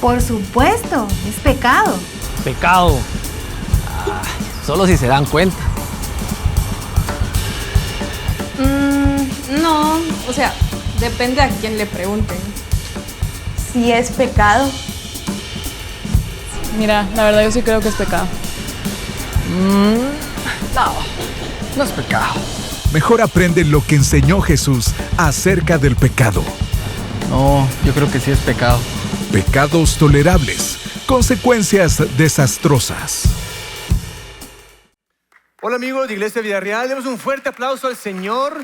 Por supuesto, es pecado. Pecado. Solo si se dan cuenta. No, o sea, depende a quién le pregunten. Sí es pecado. Mira, la verdad yo sí creo que es pecado. No es pecado. Mejor aprende lo que enseñó Jesús acerca del pecado. No, yo creo que sí es pecado. Pecados tolerables, consecuencias desastrosas. Hola amigos de Iglesia Vida Real, demos un fuerte aplauso al Señor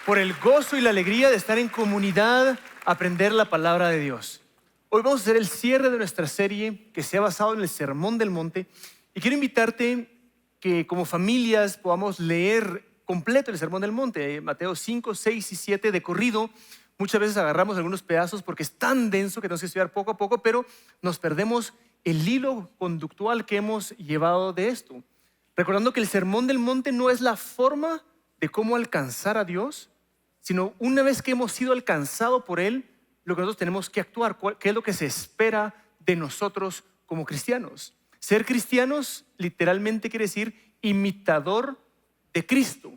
por el gozo y la alegría de estar en comunidad, aprender la palabra de Dios. Hoy vamos a hacer el cierre de nuestra serie que se ha basado en el Sermón del Monte y quiero invitarte que como familias podamos leer completo el Sermón del Monte, Mateo 5, 6 y 7 de corrido. Muchas veces agarramos algunos pedazos porque es tan denso que tenemos que estudiar poco a poco, pero nos perdemos el hilo conductual que hemos llevado de esto. Recordando que el Sermón del Monte no es la forma de cómo alcanzar a Dios, sino una vez que hemos sido alcanzados por Él, lo que nosotros tenemos que actuar, qué es lo que se espera de nosotros como cristianos. Ser cristianos literalmente quiere decir imitador de Cristo.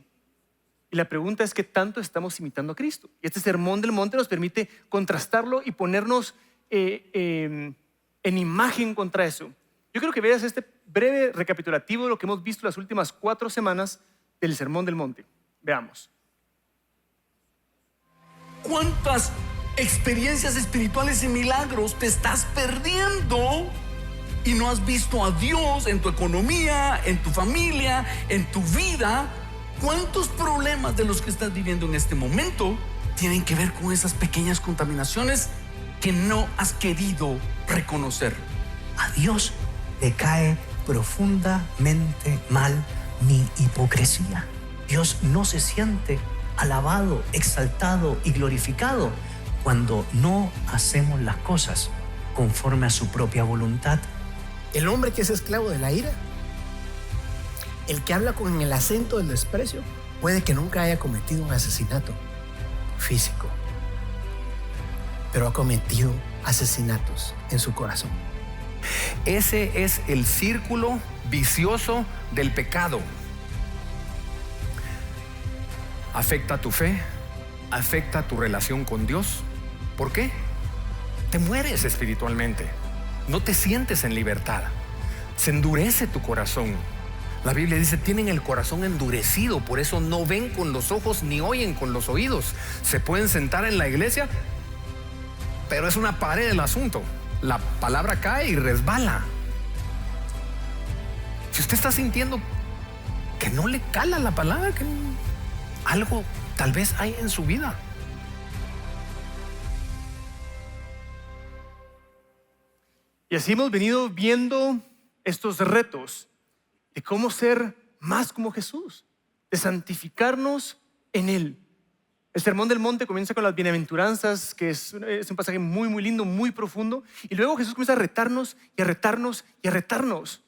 Y la pregunta es: ¿qué tanto estamos imitando a Cristo? Y este Sermón del Monte nos permite contrastarlo y ponernos en imagen contra eso. Yo creo que veas este breve recapitulativo de lo que hemos visto las últimas 4 semanas del Sermón del Monte. Veamos. ¿Cuántas experiencias espirituales y milagros te estás perdiendo y no has visto a Dios en tu economía, en tu familia, en tu vida? ¿Cuántos problemas de los que estás viviendo en este momento tienen que ver con esas pequeñas contaminaciones que no has querido reconocer? A Dios le cae profundamente mal mi hipocresía. Dios no se siente alabado, exaltado y glorificado cuando no hacemos las cosas conforme a su propia voluntad. El hombre que es esclavo de la ira, el que habla con el acento del desprecio, puede que nunca haya cometido un asesinato físico, pero ha cometido asesinatos en su corazón. Ese es el círculo vicioso del pecado. Afecta tu fe, afecta tu relación con Dios. ¿Por qué? Te mueres espiritualmente, no te sientes en libertad, se endurece tu corazón. La Biblia dice: tienen el corazón endurecido, por eso no ven con los ojos ni oyen con los oídos. Se pueden sentar en la iglesia, pero es una pared el asunto. La palabra cae y resbala. Si usted está sintiendo que no le cala la palabra, que algo tal vez hay en su vida. Y así hemos venido viendo estos retos de cómo ser más como Jesús, de santificarnos en Él. El Sermón del Monte comienza con las bienaventuranzas, que es un pasaje muy, muy lindo, muy profundo. Y luego Jesús comienza a retarnos y a retarnos y a retarnos.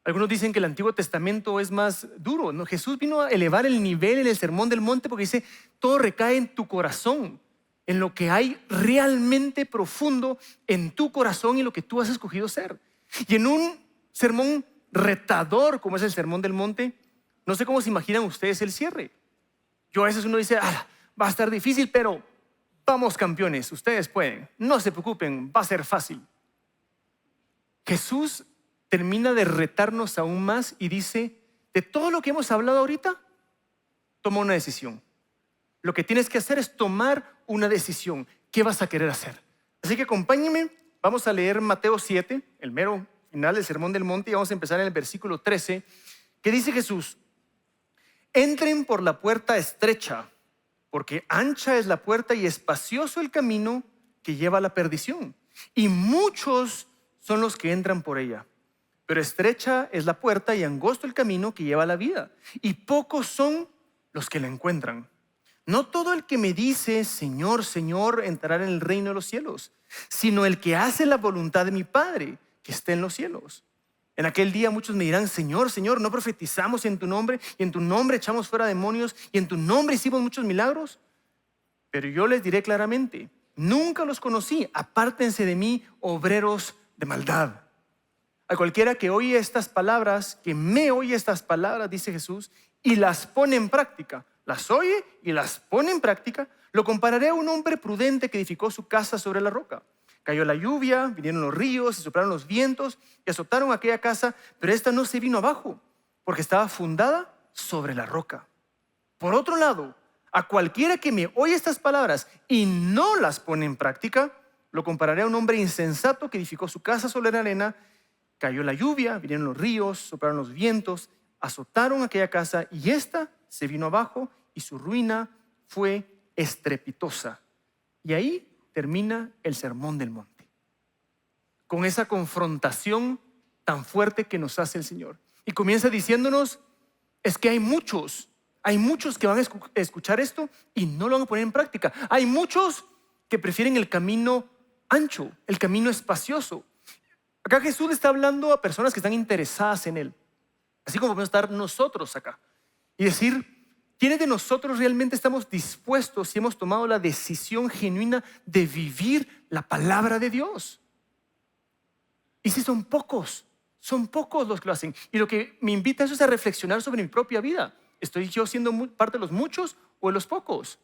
Algunos dicen que el Antiguo Testamento es más duro, ¿no? Jesús vino a elevar el nivel en el Sermón del Monte porque dice: todo recae en tu corazón, en lo que hay realmente profundo en tu corazón y lo que tú has escogido ser. Y en un sermón retador como es el Sermón del Monte, no sé cómo se imaginan ustedes el cierre. Yo a veces uno dice: va a estar difícil, pero vamos campeones, ustedes pueden, no se preocupen, va a ser fácil. Jesús termina de retarnos aún más y dice: de todo lo que hemos hablado ahorita, toma una decisión. Lo que tienes que hacer es tomar una decisión. ¿Qué vas a querer hacer? Así que acompáñenme, vamos a leer Mateo 7, el mero final del Sermón del Monte, y vamos a empezar en el versículo 13, que dice Jesús: entren por la puerta estrecha, porque ancha es la puerta y espacioso el camino que lleva a la perdición, y muchos son los que entran por ella. Pero estrecha es la puerta y angosto el camino que lleva a la vida, y pocos son los que la encuentran. No todo el que me dice: Señor, Señor, entrará en el reino de los cielos, sino el que hace la voluntad de mi Padre que está en los cielos. En aquel día muchos me dirán: Señor, Señor, ¿no profetizamos en tu nombre? Y en tu nombre echamos fuera demonios, y en tu nombre hicimos muchos milagros. Pero yo les diré claramente: nunca los conocí, apártense de mí, obreros de maldad. A cualquiera que oye estas palabras, que me oye estas palabras, dice Jesús, y las pone en práctica, las oye y las pone en práctica, lo compararé a un hombre prudente que edificó su casa sobre la roca. Cayó la lluvia, vinieron los ríos, se soplaron los vientos y azotaron aquella casa, pero esta no se vino abajo, porque estaba fundada sobre la roca. Por otro lado, a cualquiera que me oye estas palabras y no las pone en práctica, lo compararé a un hombre insensato que edificó su casa sobre la arena. Cayó la lluvia, vinieron los ríos, soplaron los vientos, azotaron aquella casa y ésta se vino abajo y su ruina fue estrepitosa. Y ahí termina el Sermón del Monte, con esa confrontación tan fuerte que nos hace el Señor. Y comienza diciéndonos, es que hay muchos que van a escuchar esto y no lo van a poner en práctica. Hay muchos que prefieren el camino ancho, el camino espacioso. Acá Jesús está hablando a personas que están interesadas en Él, así como podemos estar nosotros acá y decir, ¿quiénes de nosotros realmente estamos dispuestos y hemos tomado la decisión genuina de vivir la palabra de Dios? Y si son pocos los que lo hacen. Y lo que me invita a eso es a reflexionar sobre mi propia vida. ¿Estoy yo siendo parte de los muchos o de los pocos?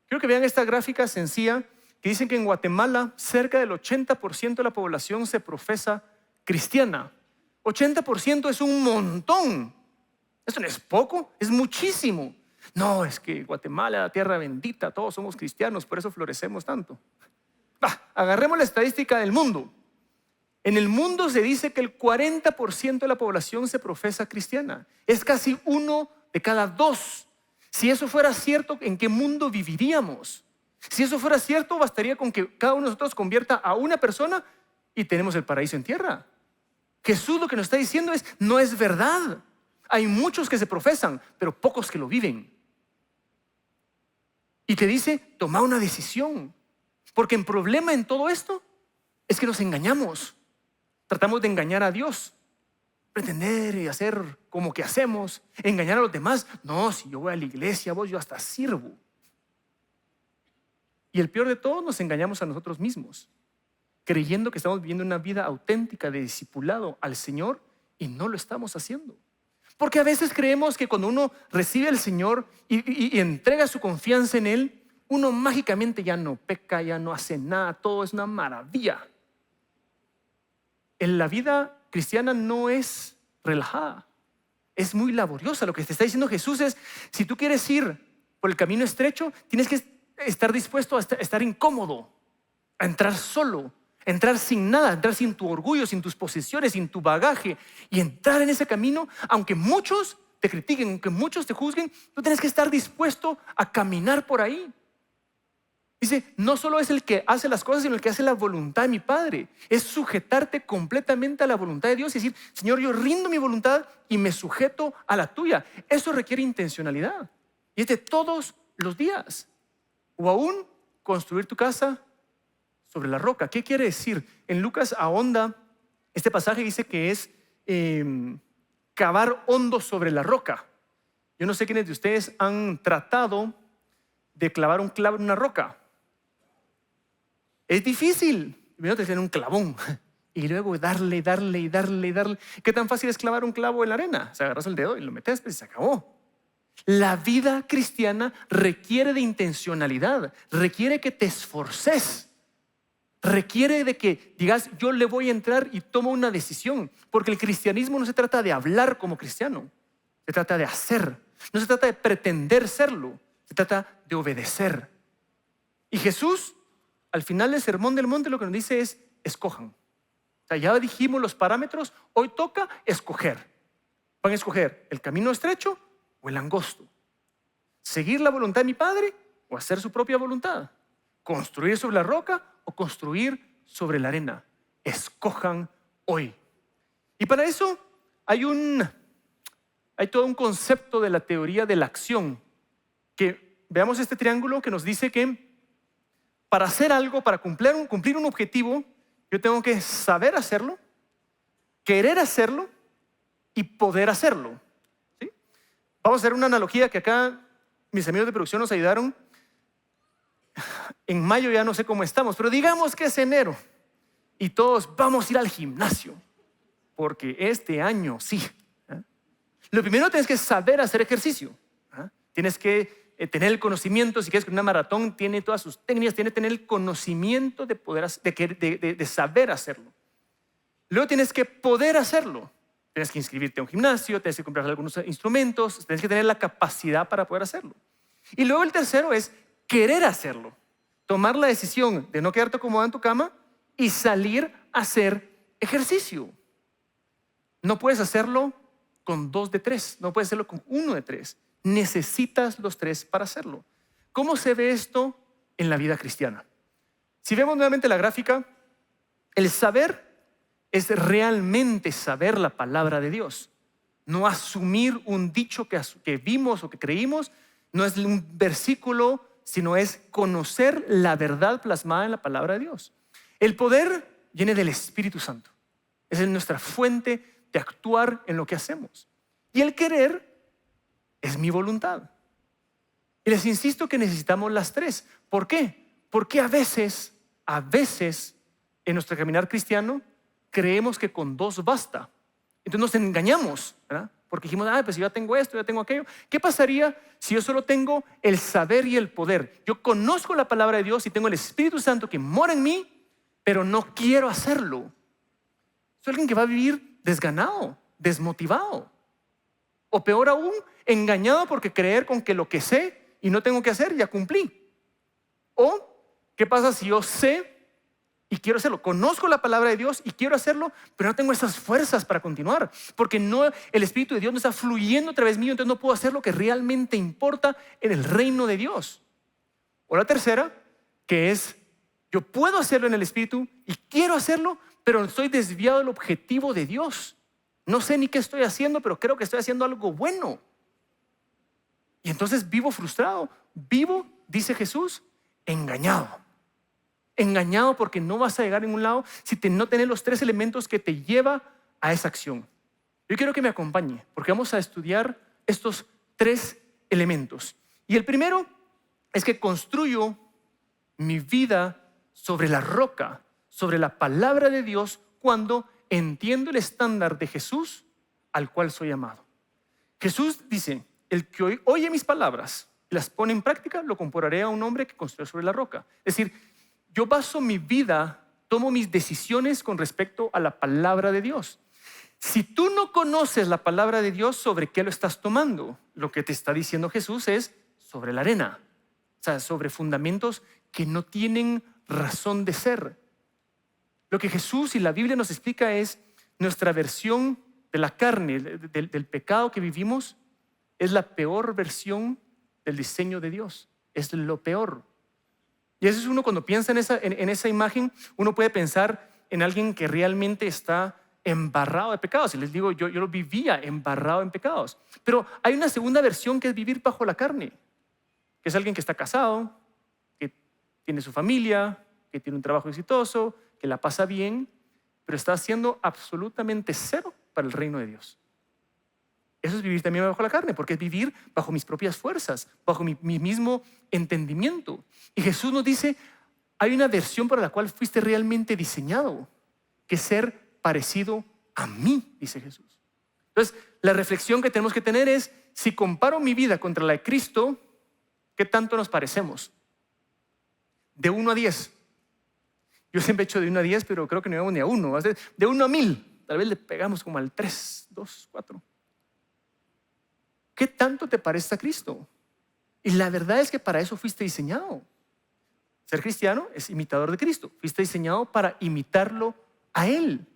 Quiero que vean esta gráfica sencilla que dicen que en Guatemala cerca del 80% de la población se profesa cristiana. 80% es un montón. Eso no es poco, es muchísimo. No, es que Guatemala, la tierra bendita, todos somos cristianos, por eso florecemos tanto. Agarremos la estadística del mundo. En el mundo se dice que el 40% de la población se profesa cristiana. Es casi 1 de cada 2. Si eso fuera cierto, ¿en qué mundo viviríamos? Si eso fuera cierto, bastaría con que cada uno de nosotros convierta a una persona y tenemos el paraíso en tierra. Jesús lo que nos está diciendo es, no es verdad. Hay muchos que se profesan, pero pocos que lo viven. Y te dice, toma una decisión. Porque el problema en todo esto es que nos engañamos. Tratamos de engañar a Dios, pretender y hacer como que hacemos, engañar a los demás. No, si yo voy a la iglesia, yo hasta sirvo. Y el peor de todo, nos engañamos a nosotros mismos, creyendo que estamos viviendo una vida auténtica de discipulado al Señor y no lo estamos haciendo. Porque a veces creemos que cuando uno recibe al Señor y entrega su confianza en Él, uno mágicamente ya no peca, ya no hace nada, todo es una maravilla. En la vida cristiana no es relajada, es muy laboriosa. Lo que te está diciendo Jesús es, si tú quieres ir por el camino estrecho, tienes que estar dispuesto a estar incómodo, a entrar solo, a entrar sin nada, a entrar sin tu orgullo, sin tus posesiones, sin tu bagaje, y entrar en ese camino, aunque muchos te critiquen, aunque muchos te juzguen, tú tienes que estar dispuesto a caminar por ahí. Dice, no solo es el que hace las cosas, sino el que hace la voluntad de mi Padre. Es sujetarte completamente a la voluntad de Dios y decir, Señor, yo rindo mi voluntad y me sujeto a la tuya. Eso requiere intencionalidad. Y es de todos los días. O aún construir tu casa sobre la roca. ¿Qué quiere decir? En Lucas ahonda, este pasaje dice que es cavar hondo sobre la roca. Yo no sé quiénes de ustedes han tratado de clavar un clavo en una roca. Es difícil. Primero te hacen un clavón y luego darle. ¿Qué tan fácil es clavar un clavo en la arena? O sea, agarras el dedo y lo metes y se acabó. La vida cristiana requiere de intencionalidad, requiere que te esforces, requiere de que digas, yo le voy a entrar y tomo una decisión. Porque el cristianismo no se trata de hablar como cristiano, se trata de hacer. No se trata de pretender serlo, se trata de obedecer. Y Jesús, al final del Sermón del Monte, lo que nos dice es, escojan. O sea, ya dijimos los parámetros, hoy toca escoger. Van a escoger el camino estrecho o el angosto. Seguir la voluntad de mi Padre o hacer su propia voluntad. Construir sobre la roca o construir sobre la arena. Escojan hoy. Y para eso hay todo un concepto de la teoría de la acción. Que veamos este triángulo que nos dice que para hacer algo, para cumplir un objetivo, yo tengo que saber hacerlo, querer hacerlo y poder hacerlo. Vamos a hacer una analogía que acá mis amigos de producción nos ayudaron. en mayo ya no sé cómo estamos, pero digamos que es enero y todos vamos a ir al gimnasio, porque este año sí. Lo primero tienes que saber hacer ejercicio. Tienes que tener el conocimiento. Si quieres que una maratón tiene todas sus técnicas, tienes que tener el conocimiento de poder, de saber hacerlo. Luego tienes que poder hacerlo. Tienes que inscribirte a un gimnasio, tienes que comprar algunos instrumentos, tienes que tener la capacidad para poder hacerlo. Y luego el tercero es querer hacerlo. Tomar la decisión de no quedarte acomodado en tu cama y salir a hacer ejercicio. No puedes hacerlo con 2 de 3, no puedes hacerlo con 1 de 3. Necesitas los 3 para hacerlo. ¿Cómo se ve esto en la vida cristiana? Si vemos nuevamente la gráfica, el saber es realmente saber la palabra de Dios. No asumir un dicho que vimos o que creímos, no es un versículo, sino es conocer la verdad plasmada en la palabra de Dios. El poder viene del Espíritu Santo. Esa es nuestra fuente de actuar en lo que hacemos. Y el querer es mi voluntad. Y les insisto que necesitamos las 3. ¿Por qué? Porque a veces en nuestro caminar cristiano creemos que con 2 basta. Entonces nos engañamos, ¿verdad? Porque dijimos, pues yo ya tengo esto, ya tengo aquello. ¿Qué pasaría si yo solo tengo el saber y el poder? Yo conozco la palabra de Dios y tengo el Espíritu Santo que mora en mí, pero no quiero hacerlo. Soy alguien que va a vivir desganado, desmotivado. O peor aún, engañado porque creer con que lo que sé y no tengo que hacer, ya cumplí. O, ¿qué pasa si yo sé y quiero hacerlo? Conozco la palabra de Dios y quiero hacerlo, pero no tengo esas fuerzas para continuar, porque el Espíritu de Dios no está fluyendo a través mío, entonces no puedo hacer lo que realmente importa en el reino de Dios. O la tercera, que es, yo puedo hacerlo en el Espíritu y quiero hacerlo, pero estoy desviado del objetivo de Dios. No sé ni qué estoy haciendo, pero creo que estoy haciendo algo bueno. Y entonces vivo frustrado, vivo, dice Jesús, engañado. Engañado porque no vas a llegar a ningún lado si no tenés los 3 elementos que te lleva a esa acción. Yo quiero que me acompañe porque vamos a estudiar estos 3 elementos. Y el primero es que construyo mi vida sobre la roca, sobre la palabra de Dios, cuando entiendo el estándar de Jesús al cual soy llamado. Jesús dice, el que oye mis palabras y las pone en práctica, lo compararé a un hombre que construyó sobre la roca. Es decir, yo baso mi vida, tomo mis decisiones con respecto a la palabra de Dios. Si tú no conoces la palabra de Dios, ¿sobre qué lo estás tomando? Lo que te está diciendo Jesús es sobre la arena, o sea, sobre fundamentos que no tienen razón de ser. Lo que Jesús y la Biblia nos explica es nuestra versión de la carne, del pecado que vivimos, es la peor versión del diseño de Dios. Es lo peor. Y eso es uno cuando piensa en esa imagen, uno puede pensar en alguien que realmente está embarrado de pecados. Y les digo, yo lo vivía embarrado en pecados. Pero hay una segunda versión que es vivir bajo la carne, que es alguien que está casado, que tiene su familia, que tiene un trabajo exitoso, que la pasa bien, pero está haciendo absolutamente 0 para el reino de Dios. Eso es vivir también bajo la carne, porque es vivir bajo mis propias fuerzas, bajo mi mismo entendimiento. Y Jesús nos dice, hay una versión para la cual fuiste realmente diseñado, que es ser parecido a mí, dice Jesús. Entonces, la reflexión que tenemos que tener es, si comparo mi vida contra la de Cristo, ¿qué tanto nos parecemos? De 1 a 10. Yo siempre he hecho de 1 a 10, pero creo que no llegamos ni a 1. De 1 a 1000, tal vez le pegamos como al 3, 2, 4. ¿Qué tanto te parece a Cristo? Y la verdad es que para eso fuiste diseñado. Ser cristiano es imitador de Cristo. Fuiste diseñado para imitarlo a Él.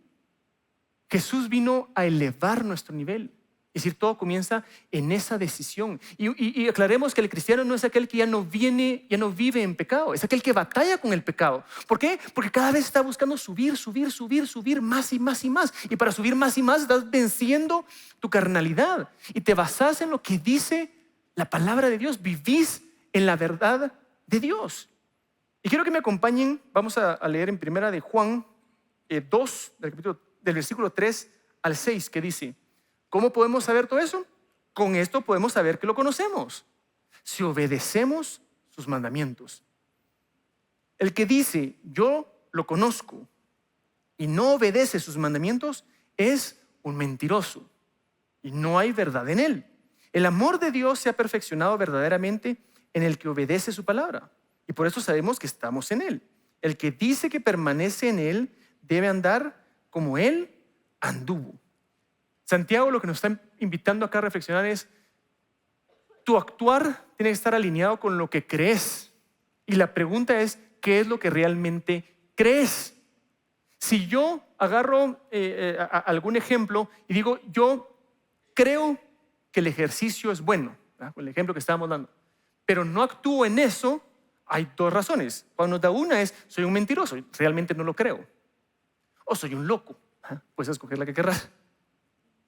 Jesús vino a elevar nuestro nivel. Es decir, todo comienza en esa decisión. Y aclaremos que el cristiano no es aquel que ya no vive en pecado. Es aquel que batalla con el pecado. ¿Por qué? Porque cada vez está buscando subir más y más y más. Y para subir más y más estás venciendo tu carnalidad. Y te basas en lo que dice la palabra de Dios. Vivís en la verdad de Dios. Y quiero que me acompañen. Vamos a leer en primera de Juan 2, del versículo 3 al 6, que dice: ¿cómo podemos saber todo eso? Con esto podemos saber que lo conocemos, si obedecemos sus mandamientos. El que dice, yo lo conozco y no obedece sus mandamientos es un mentiroso y no hay verdad en él. El amor de Dios se ha perfeccionado verdaderamente en el que obedece su palabra y por eso sabemos que estamos en él. El que dice que permanece en él debe andar como él anduvo. Santiago lo que nos está invitando acá a reflexionar es: tu actuar tiene que estar alineado con lo que crees. Y la pregunta es, ¿qué es lo que realmente crees? Si yo agarro algún ejemplo y digo, yo creo que el ejercicio es bueno, ¿verdad? El ejemplo que estábamos dando, pero no actúo en eso, hay dos razones. Cuando nos da una es, soy un mentiroso, realmente no lo creo. O soy un loco, puedes escoger la que querrás.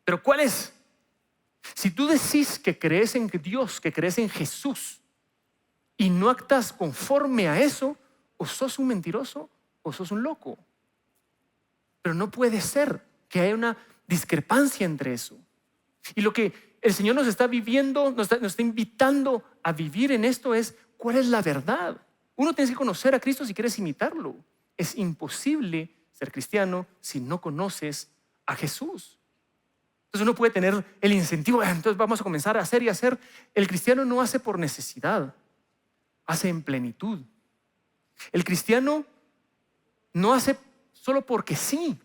Pero ¿cuál es? Si tú decís que crees en Dios, que crees en Jesús y no actás conforme a eso, o sos un mentiroso o sos un loco. Pero no puede ser que haya una discrepancia entre eso. Y lo que el Señor nos está viviendo, nos está invitando a vivir en esto es, ¿cuál es la verdad? Uno tiene que conocer a Cristo si quieres imitarlo. Es imposible ser cristiano si no conoces a Jesús. Entonces uno puede tener el incentivo, entonces vamos a comenzar a hacer y hacer. El cristiano no hace por necesidad, hace en plenitud. El cristiano no hace solo porque sí,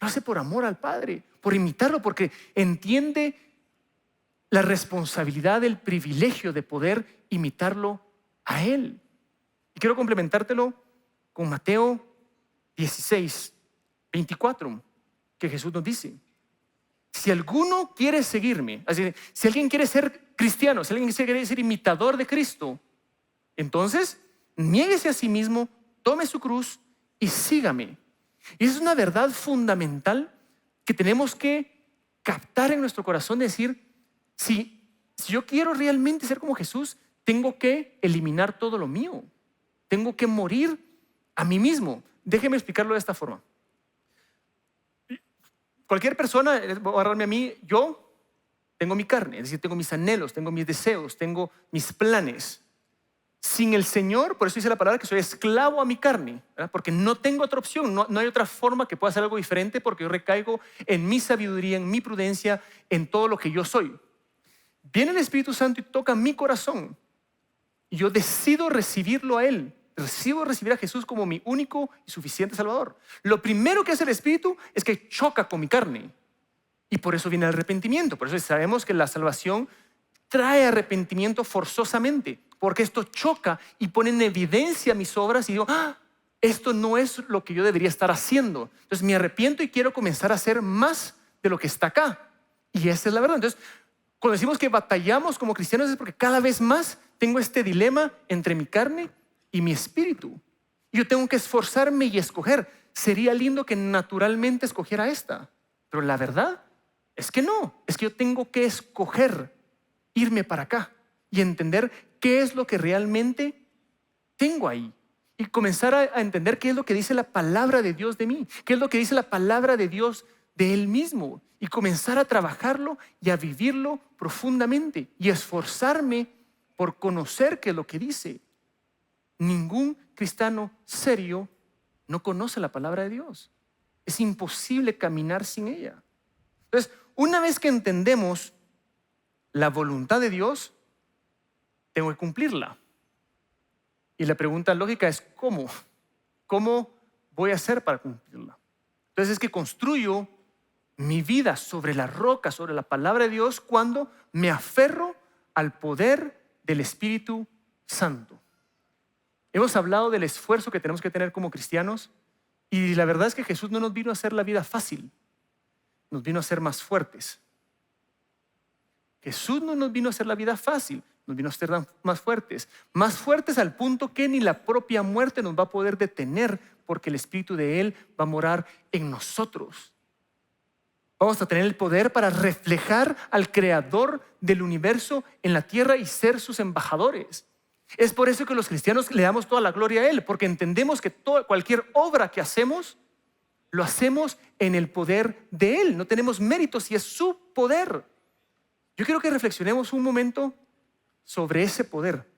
lo hace por amor al Padre, por imitarlo, porque entiende la responsabilidad, el privilegio de poder imitarlo a Él. Y quiero complementártelo con Mateo 16, 24, que Jesús nos dice: si alguno quiere seguirme, así, si alguien quiere ser cristiano, si alguien quiere ser imitador de Cristo, entonces niéguese a sí mismo, tome su cruz y sígame. Y esa es una verdad fundamental que tenemos que captar en nuestro corazón, decir, si yo quiero realmente ser como Jesús, tengo que eliminar todo lo mío, tengo que morir a mí mismo. Déjeme explicarlo de esta forma. Cualquier persona, voy a agarrarme a mí, yo tengo mi carne, es decir, tengo mis anhelos, tengo mis deseos, tengo mis planes. Sin el Señor, por eso dice la palabra que soy esclavo a mi carne, ¿verdad? Porque no tengo otra opción, no hay otra forma que pueda hacer algo diferente, porque yo recaigo en mi sabiduría, en mi prudencia, en todo lo que yo soy. Viene el Espíritu Santo y toca mi corazón y yo decido recibirlo a Él. Decido recibir a Jesús como mi único y suficiente Salvador. Lo primero que hace el Espíritu es que choca con mi carne. Y por eso viene el arrepentimiento. Por eso sabemos que la salvación trae arrepentimiento forzosamente. Porque esto choca y pone en evidencia mis obras y digo, esto no es lo que yo debería estar haciendo. Entonces me arrepiento y quiero comenzar a hacer más de lo que está acá. Y esa es la verdad. Entonces, cuando decimos que batallamos como cristianos es porque cada vez más tengo este dilema entre mi carne y mi espíritu. Yo tengo que esforzarme y escoger. Sería lindo que naturalmente escogiera esta, pero la verdad es que no. Es que yo tengo que escoger irme para acá y entender qué es lo que realmente tengo ahí y comenzar a entender qué es lo que dice la palabra de Dios de mí, qué es lo que dice la palabra de Dios de Él mismo, y comenzar a trabajarlo y a vivirlo profundamente y esforzarme por conocer qué es lo que dice. Ningún cristiano serio no conoce la palabra de Dios. Es imposible caminar sin ella. Entonces, una vez que entendemos la voluntad de Dios, tengo que cumplirla. Y la pregunta lógica es ¿cómo? ¿Cómo voy a hacer para cumplirla? Entonces es que construyo mi vida sobre la roca, sobre la palabra de Dios, cuando me aferro al poder del Espíritu Santo. Hemos hablado del esfuerzo que tenemos que tener como cristianos y la verdad es que Jesús no nos vino a hacer la vida fácil, nos vino a hacer más fuertes. Jesús no nos vino a hacer la vida fácil, nos vino a hacer más fuertes al punto que ni la propia muerte nos va a poder detener porque el Espíritu de Él va a morar en nosotros. Vamos a tener el poder para reflejar al Creador del universo en la tierra y ser sus embajadores. Es por eso que los cristianos le damos toda la gloria a Él, porque entendemos que cualquier obra que hacemos, lo hacemos en el poder de Él. No tenemos méritos y es su poder. Yo quiero que reflexionemos un momento sobre ese poder.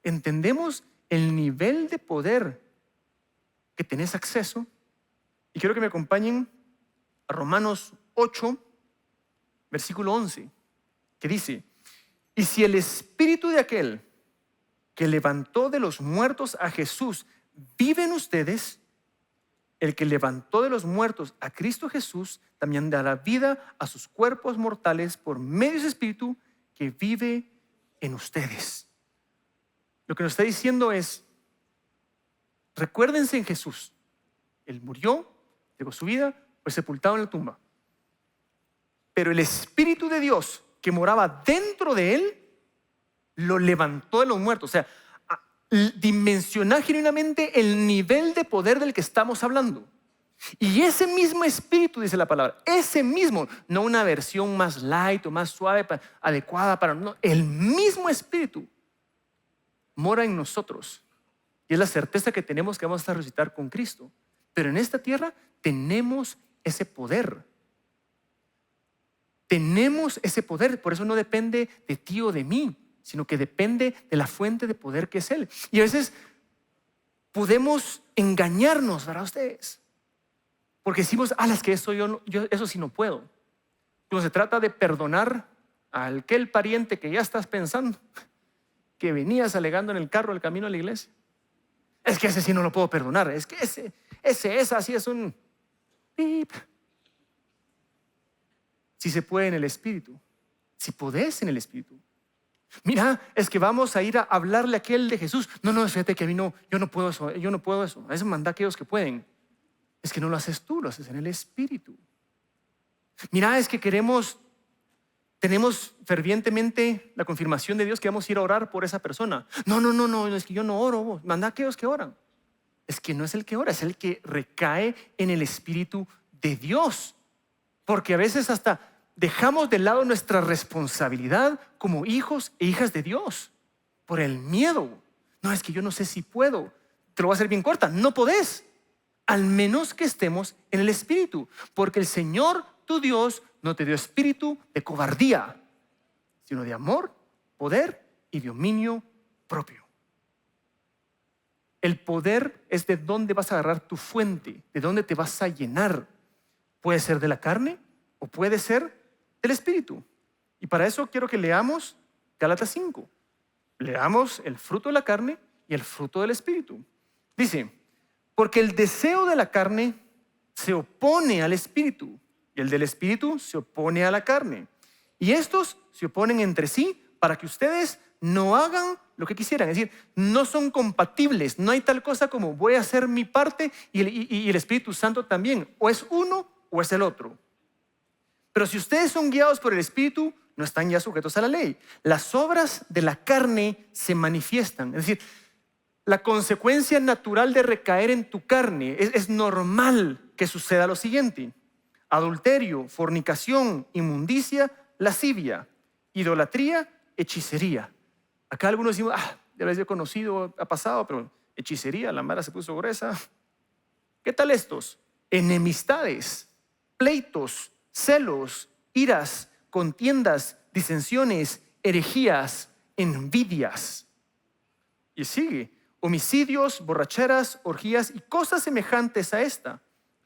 ¿Entendemos el nivel de poder que tenés acceso. Y quiero que me acompañen a Romanos 8, versículo 11, que dice: y si el espíritu de aquel que levantó de los muertos a Jesús vive en ustedes, el que levantó de los muertos a Cristo Jesús también dará vida a sus cuerpos mortales por medio de ese espíritu que vive en ustedes. Lo que nos está diciendo es: recuérdense en Jesús. Él murió, llegó su vida, fue sepultado en la tumba. Pero el Espíritu de Dios que moraba dentro de él lo levantó de los muertos. O sea, dimensionar genuinamente el nivel de poder del que estamos hablando. Y ese mismo Espíritu, dice la palabra, ese mismo, no una versión más light o más suave, adecuada para... No, el mismo Espíritu mora en nosotros. Y es la certeza que tenemos que vamos a resucitar con Cristo. Pero en esta tierra tenemos ese poder. Tenemos ese poder. Por eso no depende de ti o de mí, sino que depende de la fuente de poder que es Él. Y a veces podemos engañarnos, ¿verdad ustedes? Porque decimos, es que yo eso sí no puedo. Cuando se trata de perdonar a aquel pariente que ya estás pensando, que venías alegando en el carro el camino a la iglesia. Es que ese sí no lo puedo perdonar. Es que ese así es un pip. Si se puede en el Espíritu, si podés en el Espíritu. Mira, es que vamos a ir a hablarle a aquel de Jesús. No, fíjate que a mí no, yo no puedo eso. A veces manda a aquellos que pueden. Es que no lo haces tú, lo haces en el Espíritu. Mira, es que tenemos fervientemente la confirmación de Dios que vamos a ir a orar por esa persona. No, es que yo no oro. Manda a aquellos que oran. Es que no es el que ora, es el que recae en el Espíritu de Dios. Porque a veces hasta dejamos de lado nuestra responsabilidad como hijos e hijas de Dios por el miedo. No, es que yo no sé si puedo. Te lo voy a hacer bien corta. No podés, al menos que estemos en el Espíritu. Porque el Señor, tu Dios, no te dio espíritu de cobardía, sino de amor, poder y dominio propio. El poder es de dónde vas a agarrar tu fuente, de dónde te vas a llenar. Puede ser de la carne o puede ser del Espíritu. Y para eso quiero que leamos Gálatas 5. Leamos el fruto de la carne y el fruto del Espíritu. Dice, porque el deseo de la carne se opone al Espíritu y el del Espíritu se opone a la carne. Y estos se oponen entre sí para que ustedes no hagan lo que quisieran. Es decir, no son compatibles. No hay tal cosa como voy a hacer mi parte y el Espíritu Santo también. O es uno o es el otro. Pero si ustedes son guiados por el Espíritu, no están ya sujetos a la ley. Las obras de la carne se manifiestan. Es decir, la consecuencia natural de recaer en tu carne es normal que suceda lo siguiente: adulterio, fornicación, inmundicia, lascivia, idolatría, hechicería. Acá algunos decimos, ya les he conocido, ha pasado, pero hechicería, la mara se puso gruesa. ¿Qué tal estos? Enemistades, pleitos, celos, iras, contiendas, disensiones, herejías, envidias. Y sigue, homicidios, borracheras, orgías y cosas semejantes a esta.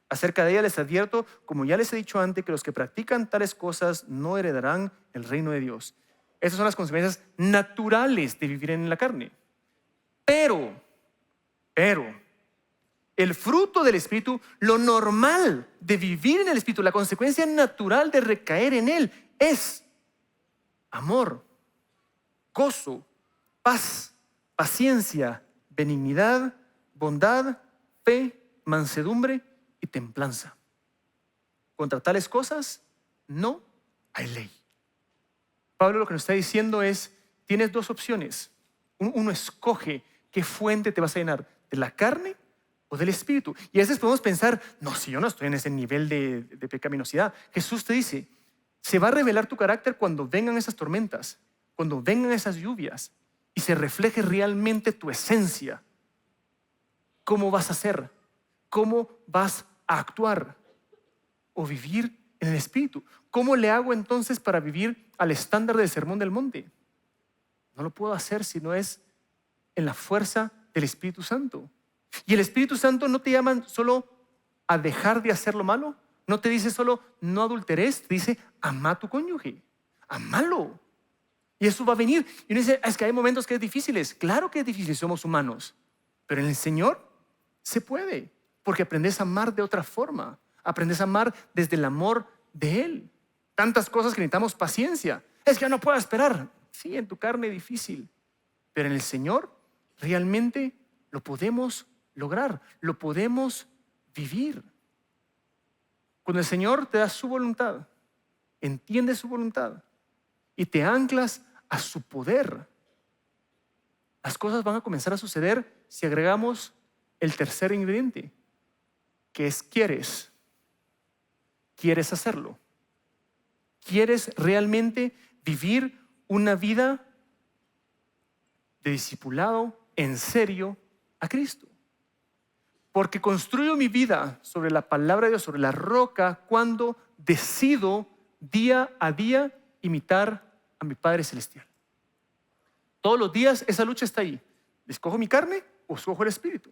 Acerca de ella les advierto, como ya les he dicho antes, que los que practican tales cosas no heredarán el reino de Dios. Esas son las consecuencias naturales de vivir en la carne. Pero, el fruto del Espíritu, lo normal de vivir en el Espíritu, la consecuencia natural de recaer en Él es amor, gozo, paz, paciencia, benignidad, bondad, fe, mansedumbre y templanza. Contra tales cosas no hay ley. Pablo lo que nos está diciendo es, tienes dos opciones. Uno escoge qué fuente te vas a llenar, de la carne o del Espíritu. Y a veces podemos pensar, no, si yo no estoy en ese nivel de pecaminosidad. Jesús te dice, se va a revelar tu carácter cuando vengan esas tormentas, cuando vengan esas lluvias y se refleje realmente tu esencia. ¿Cómo vas a ser? ¿Cómo vas a actuar o vivir en el Espíritu? ¿Cómo le hago entonces para vivir al estándar del Sermón del Monte? No lo puedo hacer si no es en la fuerza del Espíritu Santo. Y el Espíritu Santo no te llama solo a dejar de hacer lo malo, no te dice solo no adulteres, te dice ama a tu cónyuge, amalo. Y eso va a venir. Y uno dice, es que hay momentos que es difíciles. Claro que es difícil, somos humanos. Pero en el Señor se puede, porque aprendes a amar de otra forma. Aprendes a amar desde el amor de Él. Tantas cosas que necesitamos paciencia. Es que no puedo esperar. Sí, en tu carne difícil. Pero en el Señor realmente lo podemos lograr. Lo podemos vivir. Cuando el Señor te da su voluntad, entiendes su voluntad y te anclas a su poder, las cosas van a comenzar a suceder si agregamos el tercer ingrediente, que es quieres. ¿Quieres hacerlo? ¿Quieres realmente vivir una vida de discipulado en serio a Cristo? Porque construyo mi vida sobre la palabra de Dios, sobre la roca, cuando decido día a día imitar a mi Padre Celestial. Todos los días esa lucha está ahí. ¿Escojo mi carne o escojo el Espíritu?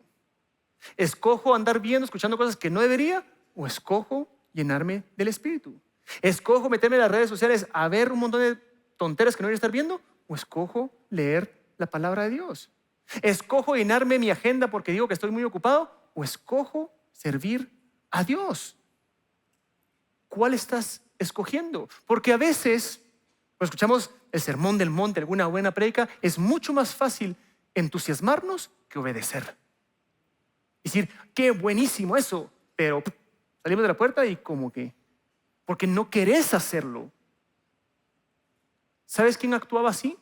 ¿Escojo andar viendo, escuchando cosas que no debería o escojo llenarme del Espíritu? ¿Escojo meterme en las redes sociales a ver un montón de tonteras que no debería estar viendo o escojo leer la palabra de Dios? ¿Escojo llenarme mi agenda porque digo que estoy muy ocupado o escojo servir a Dios? ¿Cuál estás escogiendo? Porque a veces, cuando escuchamos el sermón del monte, alguna buena prédica, es mucho más fácil entusiasmarnos que obedecer. Decir, qué buenísimo eso, pero salimos de la puerta y como que, porque no querés hacerlo. ¿Sabes quién actuaba así?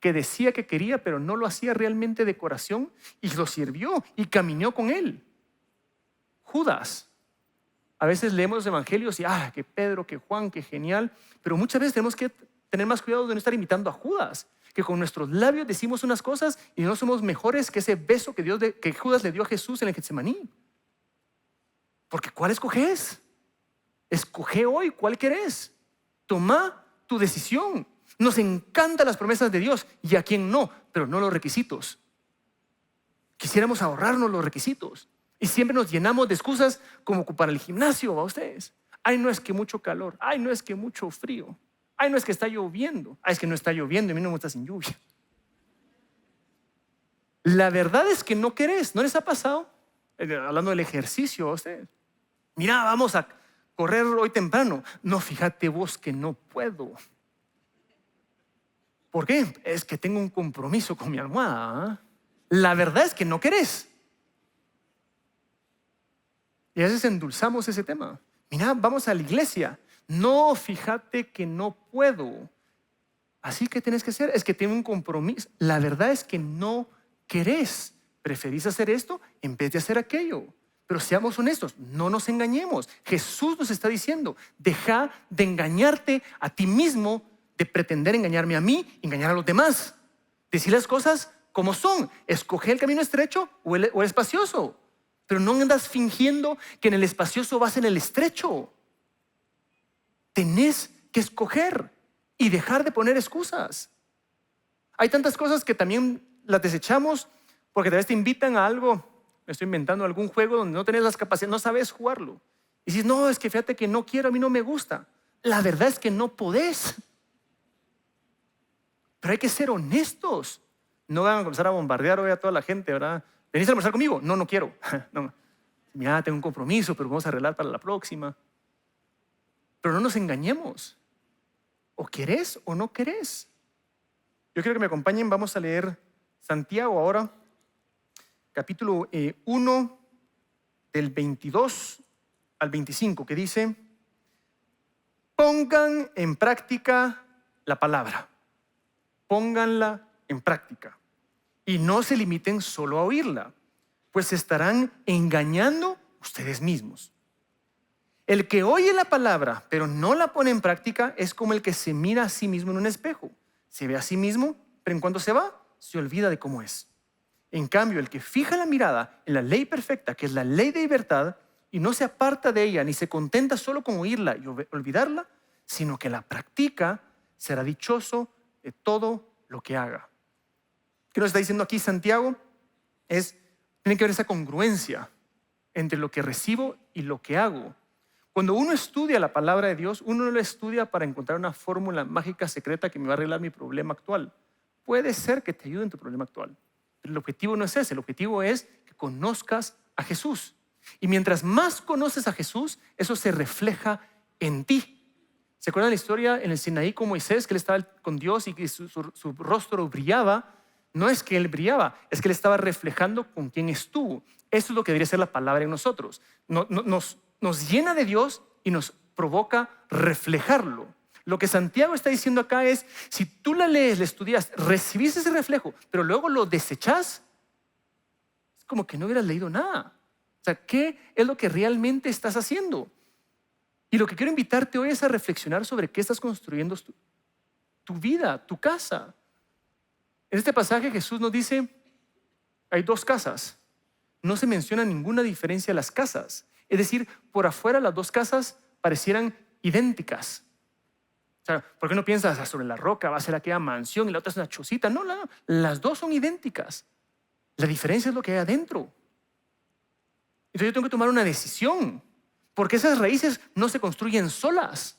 Que decía que quería, pero no lo hacía realmente de corazón y lo sirvió y caminó con él. Judas. A veces leemos los evangelios y que Pedro, que Juan, que genial, pero muchas veces tenemos que tener más cuidado de no estar imitando a Judas, que con nuestros labios decimos unas cosas y no somos mejores que ese beso que Judas le dio a Jesús en el Getsemaní. Porque ¿cuál escoges? Escoge hoy cuál querés. Toma tu decisión. Nos encantan las promesas de Dios y a quién no, pero no los requisitos. Quisiéramos ahorrarnos los requisitos y siempre nos llenamos de excusas como para el gimnasio, ¿va ustedes? Ay, no es que mucho calor. Ay, no es que mucho frío. Ay, no es que está lloviendo. Ay, es que no está lloviendo y a mí no me gusta sin lluvia. La verdad es que no querés. ¿No les ha pasado? Hablando del ejercicio a ustedes. Mira, vamos a correr hoy temprano. No, fíjate vos que no puedo. ¿Por qué? Es que tengo un compromiso con mi almohada. La verdad es que no querés. Y a veces endulzamos ese tema. Mira, vamos a la iglesia. No, fíjate que no puedo. Así que tienes que hacer, es que tengo un compromiso. La verdad es que no querés. Preferís hacer esto en vez de hacer aquello. Pero seamos honestos, no nos engañemos. Jesús nos está diciendo, deja de engañarte a ti mismo, de pretender engañarme a mí, engañar a los demás. Decir las cosas como son. Escoge el camino estrecho o el espacioso. Pero no andas fingiendo que en el espacioso vas en el estrecho. Tenés que escoger y dejar de poner excusas. Hay tantas cosas que también las desechamos porque tal vez te invitan a algo. Me estoy inventando algún juego donde no tenés las capacidades, no sabes jugarlo. Y dices, no, es que fíjate que no quiero, a mí no me gusta. La verdad es que no podés. Pero hay que ser honestos. No van a comenzar a bombardear hoy a toda la gente, ¿verdad? ¿Venís a almorzar conmigo? No, no quiero. No. Mira, tengo un compromiso, pero vamos a arreglar para la próxima. Pero no nos engañemos. O querés o no querés. Yo quiero que me acompañen. Vamos a leer Santiago ahora, capítulo 1, del 22 al 25, que dice, pongan en práctica la palabra. Pónganla en práctica. Y no se limiten solo a oírla, pues se estarán engañando ustedes mismos. El que oye la palabra, pero no la pone en práctica, es como el que se mira a sí mismo en un espejo. Se ve a sí mismo, pero en cuanto se va, se olvida de cómo es. En cambio, el que fija la mirada en la ley perfecta, que es la ley de libertad, y no se aparta de ella, ni se contenta solo con oírla y olvidarla, sino que la practica, será dichoso de todo lo que haga. ¿Qué nos está diciendo aquí Santiago? Tiene que haber esa congruencia entre lo que recibo y lo que hago. Cuando uno estudia la palabra de Dios, uno no lo estudia para encontrar una fórmula mágica secreta que me va a arreglar mi problema actual. Puede ser que te ayude en tu problema actual, pero el objetivo no es ese. El objetivo es que conozcas a Jesús. Y mientras más conoces a Jesús, eso se refleja en ti. ¿Se acuerdan la historia en el Sinaí con Moisés, que él estaba con Dios y que su rostro brillaba? No es que él brillaba, es que él estaba reflejando con quién estuvo. Eso es lo que debería ser la palabra en nosotros. Nos llena de Dios y nos provoca reflejarlo. Lo que Santiago está diciendo acá es, si tú la lees, la estudias, recibís ese reflejo, pero luego lo desechás, es como que no hubieras leído nada. O sea, ¿qué es lo que realmente estás haciendo? Y lo que quiero invitarte hoy es a reflexionar sobre qué estás construyendo tu vida, tu casa. En este pasaje Jesús nos dice, hay dos casas. No se menciona ninguna diferencia en las casas. Es decir, por afuera las dos casas parecieran idénticas. O sea, ¿por qué no piensas sobre la roca va a ser aquella mansión y la otra es una chocita? No, las dos son idénticas. La diferencia es lo que hay adentro. Entonces yo tengo que tomar una decisión, porque esas raíces no se construyen solas.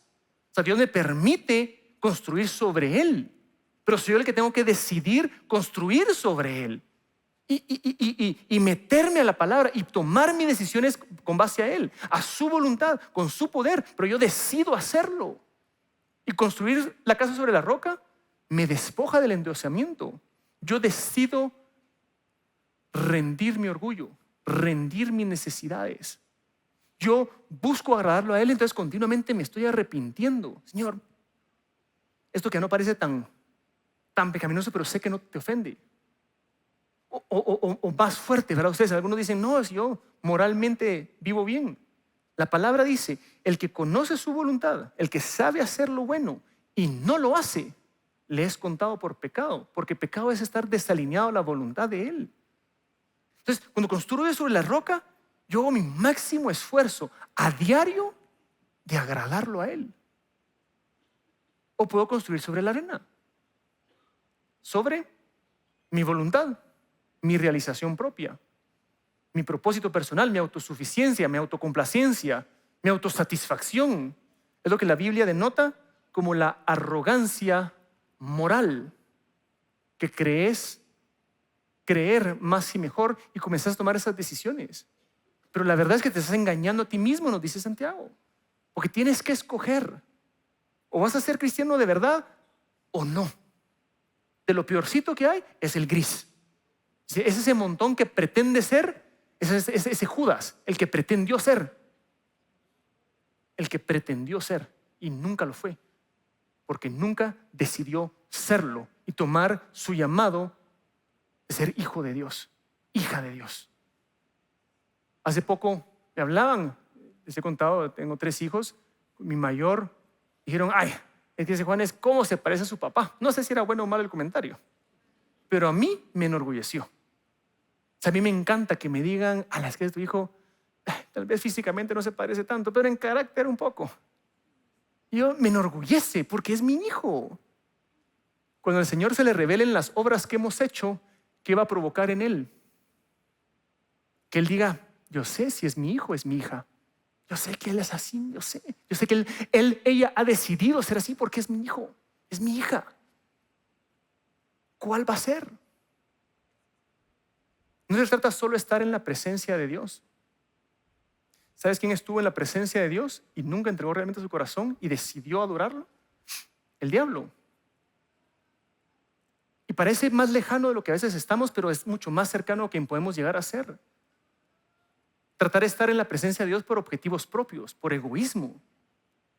O sea, Dios me permite construir sobre Él, pero soy yo el que tengo que decidir construir sobre Él. Y meterme a la palabra y tomar mis decisiones con base a Él, a su voluntad, con su poder, pero yo decido hacerlo. Y construir la casa sobre la roca me despoja del endiosamiento. Yo decido rendir mi orgullo, rendir mis necesidades. Yo busco agradarlo a Él, entonces continuamente me estoy arrepintiendo. Señor, esto que no parece tan pecaminoso, pero sé que no te ofende. O más fuerte, ¿verdad? Ustedes, algunos dicen, no, si yo moralmente vivo bien. La palabra dice, el que conoce su voluntad, el que sabe hacer lo bueno y no lo hace, le es contado por pecado, porque pecado es estar desalineado a la voluntad de Él. Entonces, cuando construyo sobre la roca, yo hago mi máximo esfuerzo a diario de agradarlo a Él. O puedo construir sobre la arena, sobre mi voluntad, mi realización propia, mi propósito personal, mi autosuficiencia, mi autocomplacencia, mi autosatisfacción. Es lo que la Biblia denota como la arrogancia moral, que crees creer más y mejor y comenzás a tomar esas decisiones. Pero la verdad es que te estás engañando a ti mismo, nos dice Santiago, porque tienes que escoger. O vas a ser cristiano de verdad o no. De lo peorcito que hay es el gris. Es ese montón que pretende ser, ese Judas, el que pretendió ser. El que pretendió ser y nunca lo fue, porque nunca decidió serlo y tomar su llamado de ser hijo de Dios, hija de Dios. Hace poco me hablaban, les he contado, tengo 3 hijos, mi mayor, dijeron, ay, es que ese Juan es cómo se parece a su papá. No sé si era bueno o malo el comentario, pero a mí me enorgulleció. O sea, a mí me encanta que me digan, a las que tu hijo, tal vez físicamente no se parece tanto, pero en carácter un poco. Y yo me enorgullece porque es mi hijo. Cuando al Señor se le revelen las obras que hemos hecho, ¿qué va a provocar en él? Que él diga, yo sé si es mi hijo, es mi hija. Yo sé que él es así, yo sé que ella ha decidido ser así porque es mi hijo, es mi hija. ¿Cuál va a ser? No se trata solo de estar en la presencia de Dios. ¿Sabes quién estuvo en la presencia de Dios y nunca entregó realmente su corazón y decidió adorarlo? El diablo. Y parece más lejano de lo que a veces estamos, pero es mucho más cercano a quien podemos llegar a ser. Tratar de estar en la presencia de Dios por objetivos propios, por egoísmo.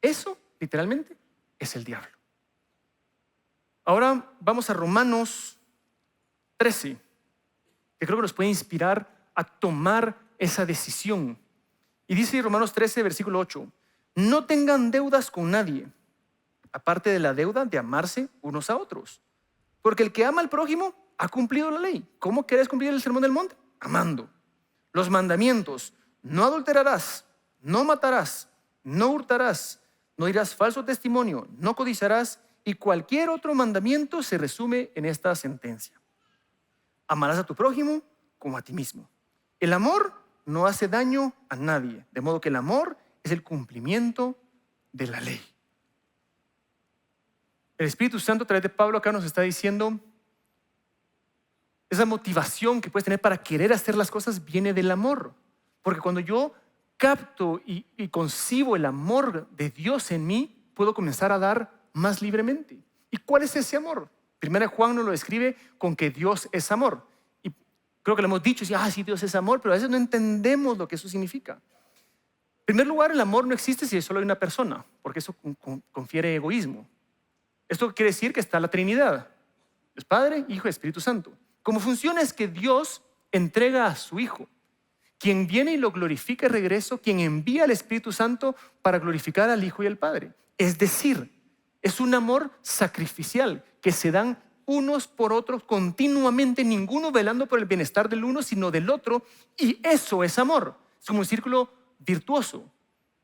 Eso, literalmente, es el diablo. Ahora vamos a Romanos 13, que creo que nos puede inspirar a tomar esa decisión. Y dice Romanos 13, versículo 8, no tengan deudas con nadie, aparte de la deuda de amarse unos a otros. Porque el que ama al prójimo ha cumplido la ley. ¿Cómo querés cumplir el sermón del monte? Amando. Los mandamientos: no adulterarás, no matarás, no hurtarás, no dirás falso testimonio, no codiciarás, y cualquier otro mandamiento se resume en esta sentencia: amarás a tu prójimo como a ti mismo. El amor no hace daño a nadie, de modo que el amor es el cumplimiento de la ley. El Espíritu Santo a través de Pablo acá nos está diciendo, esa motivación que puedes tener para querer hacer las cosas viene del amor. Porque cuando yo capto y concibo el amor de Dios en mí, puedo comenzar a dar más libremente. ¿Y cuál es ese amor? Primera Juan nos lo describe con que Dios es amor. Y creo que lo hemos dicho, sí, Dios es amor, pero a veces no entendemos lo que eso significa. En primer lugar, el amor no existe si solo hay una persona, porque eso confiere egoísmo. Esto quiere decir que está la Trinidad, Dios Padre, Hijo y Espíritu Santo. Cómo funciona es que Dios entrega a su Hijo, quien viene y lo glorifica de regreso, quien envía al Espíritu Santo para glorificar al Hijo y al Padre. Es decir, es un amor sacrificial que se dan unos por otros continuamente, ninguno velando por el bienestar del uno, sino del otro, y eso es amor. Es como un círculo virtuoso.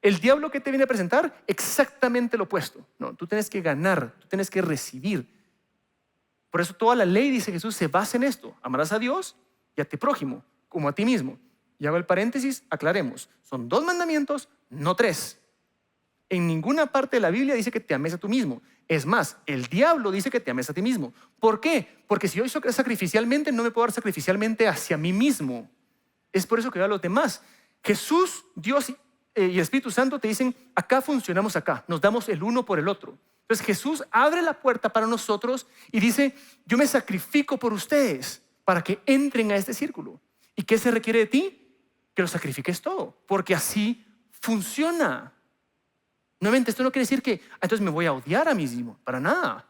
El diablo que te viene a presentar, exactamente lo opuesto. No, tú tienes que ganar, tú tienes que recibir. Por eso toda la ley, dice Jesús, se basa en esto. Amarás a Dios y a tu prójimo, como a ti mismo. Y hago el paréntesis, aclaremos. Son 2 mandamientos, no 3. En ninguna parte de la Biblia dice que te ames a tú mismo. Es más, el diablo dice que te ames a ti mismo. ¿Por qué? Porque si yo soy sacrificialmente, no me puedo dar sacrificialmente hacia mí mismo. Es por eso que veo a los demás. Jesús, Dios y el Espíritu Santo te dicen, acá funcionamos acá, nos damos el uno por el otro. Entonces Jesús abre la puerta para nosotros y dice, yo me sacrifico por ustedes para que entren a este círculo. ¿Y qué se requiere de ti? Que lo sacrifiques todo, porque así funciona. Nuevamente, esto no quiere decir que entonces me voy a odiar a mí mismo, para nada.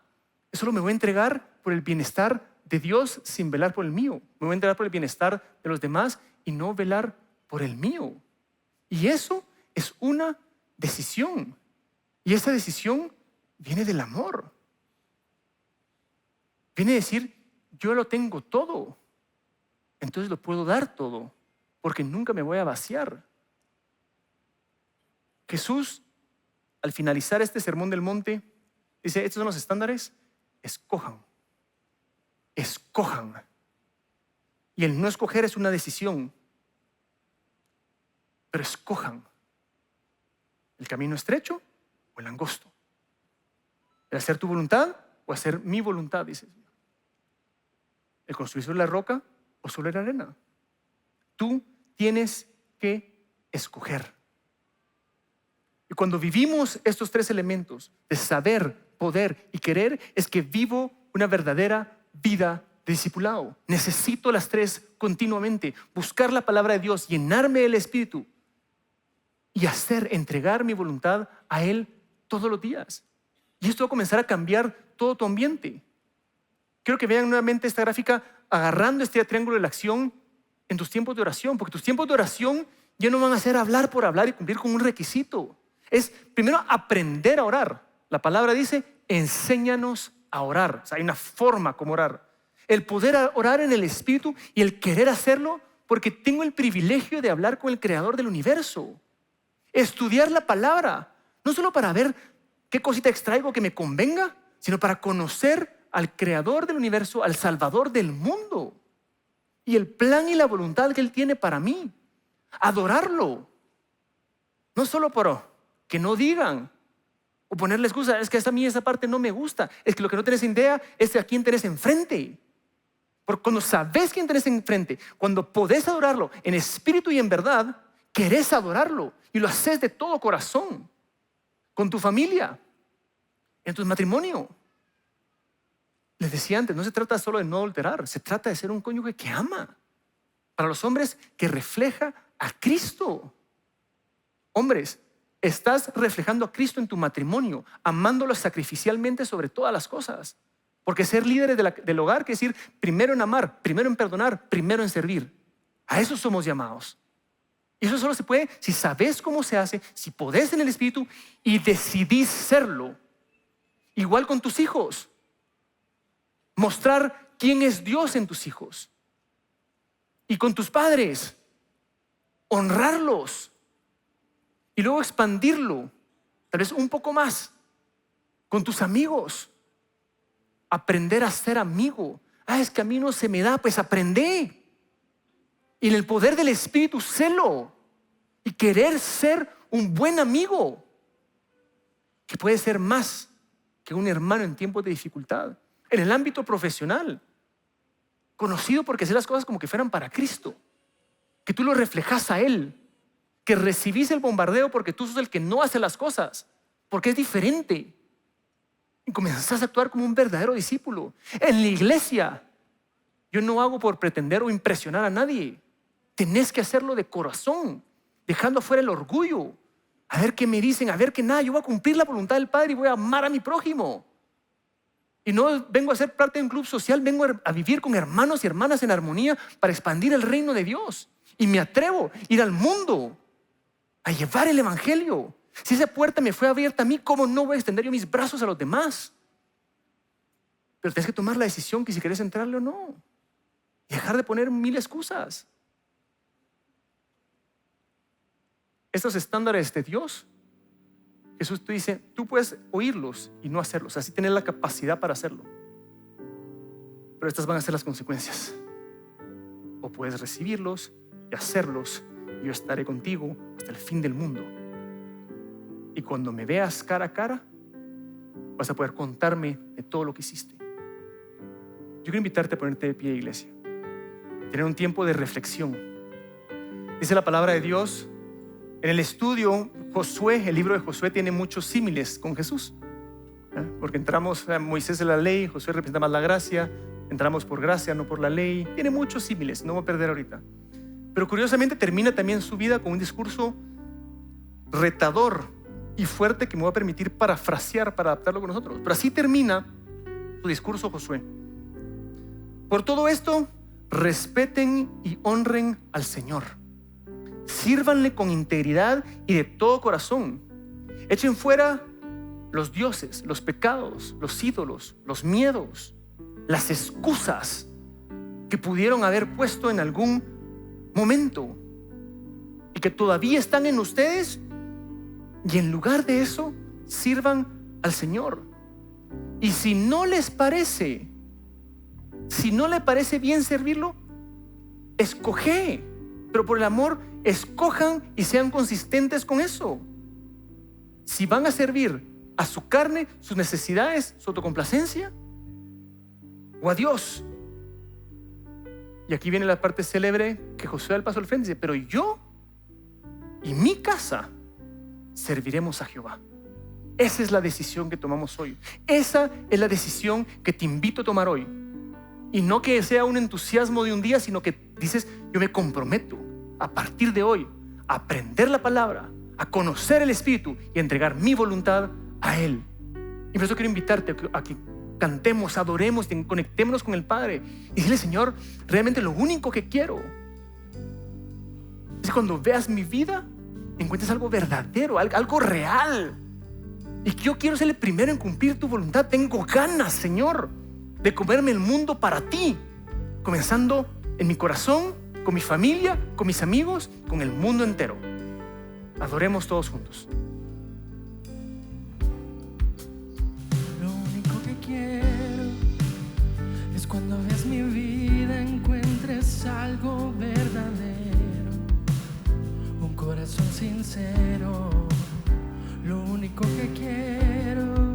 Eso solo me voy a entregar por el bienestar de Dios sin velar por el mío. Me voy a entregar por el bienestar de los demás y no velar por el mío. Y eso es una decisión. Y esa decisión viene del amor. Viene a decir, yo lo tengo todo, entonces lo puedo dar todo, porque nunca me voy a vaciar. Jesús, al finalizar este sermón del monte, dice, estos son los estándares, escojan. Escojan. Y el no escoger es una decisión. Pero escojan el camino estrecho o el angosto. El hacer tu voluntad o hacer mi voluntad, dice el Señor. El construir sobre la roca o sobre la arena. Tú tienes que escoger. Y cuando vivimos estos 3 elementos de saber, poder y querer, es que vivo una verdadera vida de discipulado. Necesito las 3 continuamente. Buscar la palabra de Dios, llenarme del Espíritu y entregar mi voluntad a Él todos los días. Y esto va a comenzar a cambiar todo tu ambiente. Quiero que vean nuevamente esta gráfica agarrando este triángulo de la acción en tus tiempos de oración, porque tus tiempos de oración ya no van a ser hablar por hablar y cumplir con un requisito. Es primero aprender a orar. La palabra dice, enséñanos a orar. O sea, hay una forma como orar. El poder orar en el Espíritu y el querer hacerlo porque tengo el privilegio de hablar con el Creador del universo. Estudiar la palabra, no solo para ver qué cosita extraigo que me convenga, sino para conocer al Creador del universo, al Salvador del mundo y el plan y la voluntad que Él tiene para mí. Adorarlo, no solo por que no digan o ponerle excusa, es que a mí esa parte no me gusta, es que lo que no tenés idea es a quién tenés enfrente. Porque cuando sabes quién tenés enfrente, cuando podés adorarlo en espíritu y en verdad, querés adorarlo y lo haces de todo corazón, con tu familia, en tu matrimonio. Les decía antes, no se trata solo de no adulterar, se trata de ser un cónyuge que ama. Para los hombres, que refleja a Cristo. Hombres, estás reflejando a Cristo en tu matrimonio, amándolo sacrificialmente sobre todas las cosas. Porque ser líderes del hogar quiere decir primero en amar, primero en perdonar, primero en servir. A eso somos llamados. Y eso solo se puede si sabes cómo se hace, si podés en el Espíritu y decidís serlo. Igual con tus hijos. Mostrar quién es Dios en tus hijos. Y con tus padres. Honrarlos. Y luego expandirlo. Tal vez un poco más. Con tus amigos. Aprender a ser amigo. Es que a mí no se me da, pues aprende. Y en el poder del Espíritu, sélo. Y querer ser un buen amigo, que puede ser más que un hermano en tiempos de dificultad. En el ámbito profesional, conocido porque hace las cosas como que fueran para Cristo, que tú lo reflejas a Él, que recibís el bombardeo porque tú sos el que no hace las cosas, porque es diferente. Y comenzás a actuar como un verdadero discípulo. En la iglesia, yo no hago por pretender o impresionar a nadie. Tenés que hacerlo de corazón, dejando afuera el orgullo. A ver qué me dicen, a ver qué nada. Yo voy a cumplir la voluntad del Padre y voy a amar a mi prójimo. Y no vengo a ser parte de un club social, vengo a vivir con hermanos y hermanas en armonía para expandir el reino de Dios. Y me atrevo a ir al mundo, a llevar el evangelio. Si esa puerta me fue abierta a mí, ¿cómo no voy a extender yo mis brazos a los demás? Pero tienes que tomar la decisión que si quieres entrarle o no. Y dejar de poner 1000 excusas. Estos estándares de Dios, Jesús te dice, tú puedes oírlos y no hacerlos, así tener la capacidad para hacerlo. Pero estas van a ser las consecuencias. O puedes recibirlos y hacerlos, y yo estaré contigo hasta el fin del mundo. Y cuando me veas cara a cara, vas a poder contarme de todo lo que hiciste. Yo quiero invitarte a ponerte de pie, iglesia, tener un tiempo de reflexión. Dice la palabra de Dios en el estudio, Josué, el libro de Josué tiene muchos símiles con Jesús, porque entramos, Moisés es la ley, Josué representa más la gracia, entramos por gracia, no por la ley. Tiene muchos símiles, no voy a perder ahorita. Pero curiosamente termina también su vida con un discurso retador y fuerte que me voy a permitir parafrasear para adaptarlo con nosotros. Pero así termina su discurso Josué. Por todo esto, respeten y honren al Señor. Sírvanle con integridad y de todo corazón. Echen fuera los dioses, los pecados, los ídolos, los miedos, las excusas que pudieron haber puesto en algún momento y que todavía están en ustedes. Y en lugar de eso, sirvan al Señor. Y si no les parece bien servirlo, escoge. Pero por el amor, escojan y sean consistentes con eso. Si van a servir a su carne, sus necesidades, su autocomplacencia, o a Dios. Y aquí viene la parte célebre que Josué da el paso al frente y dice, pero yo y mi casa serviremos a Jehová. Esa es la decisión que tomamos hoy. Esa es la decisión que te invito a tomar hoy. Y no que sea un entusiasmo de un día, sino que dices, yo me comprometo a partir de hoy a aprender la palabra, a conocer el Espíritu y a entregar mi voluntad a Él. Y por eso quiero invitarte a que cantemos, adoremos, conectémonos con el Padre y dile, Señor, realmente lo único que quiero es cuando veas mi vida, encuentres algo verdadero, algo real. Y que yo quiero ser el primero en cumplir tu voluntad. Tengo ganas, Señor, de comerme el mundo para ti, comenzando en mi corazón, con mi familia, con mis amigos, con el mundo entero. Adoremos todos juntos. Lo único que quiero es cuando veas mi vida encuentres algo verdadero, un corazón sincero. Lo único que quiero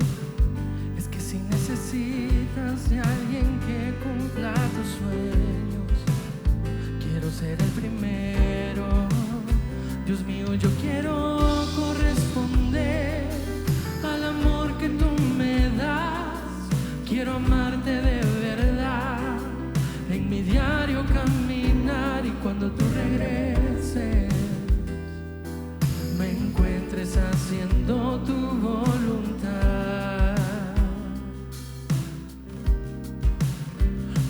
es que si necesitas de alguien que cumpla tus sueños, quiero ser el primero. Dios mío, yo quiero corresponder al amor que tú me das. Quiero amarte de verdad, en mi diario caminar, y cuando tú regreses me encuentres haciendo tu voluntad.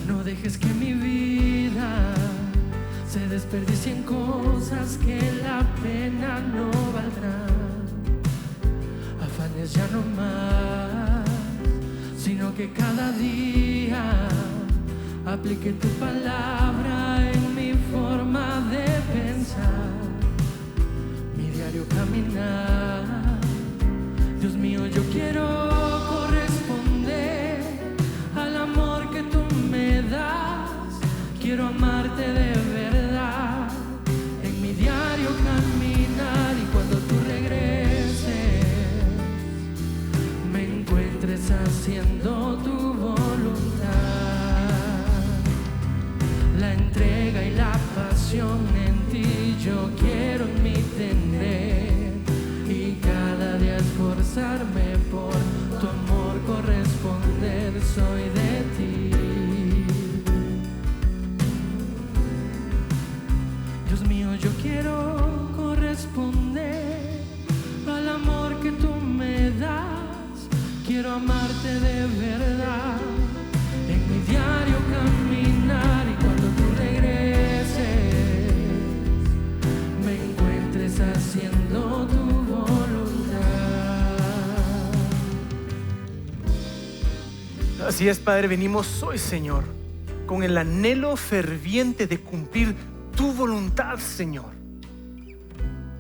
No dejes que mi vida se desperdicien cosas que la pena no valdrán. Afanes ya no más, sino que cada día aplique tu palabra en mi forma de pensar, mi diario caminar. Dios mío, yo quiero corresponder al amor que tú me das. Quiero amarte de verdad, haciendo tu voluntad. La entrega y la pasión en ti yo quiero en mí tener, y cada día esforzarme por tu amor corresponder. Soy de ti. Dios mío, yo quiero corresponder al amor que tú me das. Quiero amarte de verdad en mi diario caminar, y cuando tú regreses me encuentres haciendo tu voluntad. Así es, Padre, venimos hoy, Señor, con el anhelo ferviente de cumplir tu voluntad, Señor.